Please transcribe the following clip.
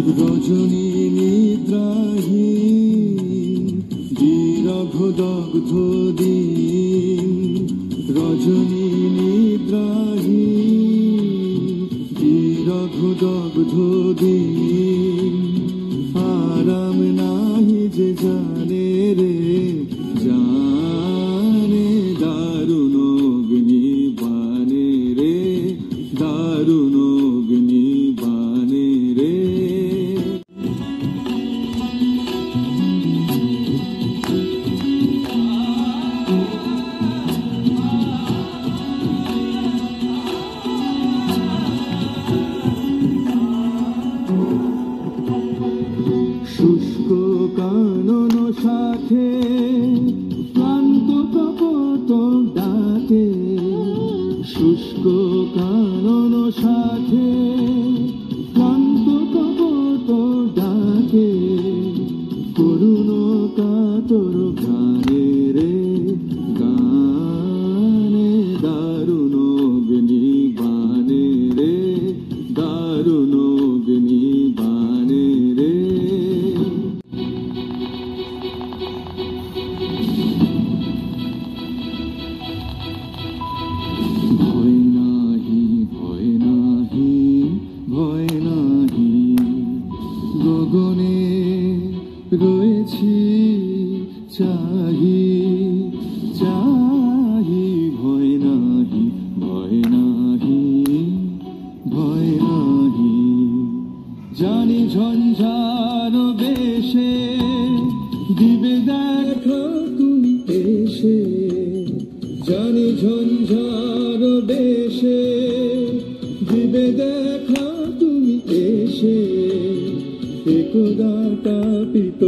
রজনী নিদ্রাহীন বিরহ দগ্ধ দিন, রজনী নিদ্রাহীন বিরহ দগ্ধ দিন। আরাম নাহি যে জানে রে জানে, দারুণ অগ্নি বানে রে, দারুণ অগ্নি বানে রে। শুষ্ক কানন শাখে ক্লান্ত কপোত ডাকে, শুষ্ক কানন শাখে ক্লান্ত কপোত ডাকে। করুণ কাতর গানে রে গানে, দারুণ অগ্নি বানে রে, দারুণ অগ্নি বানে রে। ভয় নাহি ভয় নাহি ভয় নাহি, গগনে রয়েছি চাহি চাহি। ভয় নাহি ভয় নাহি ভয় নাহি, জানি ঝঞ্ঝার বেশে দিবে দেখা তুমি এসে, জানি ঝঞ্ঝার বেশে দিবে দেখা তুমি এসে। একদা তাপিত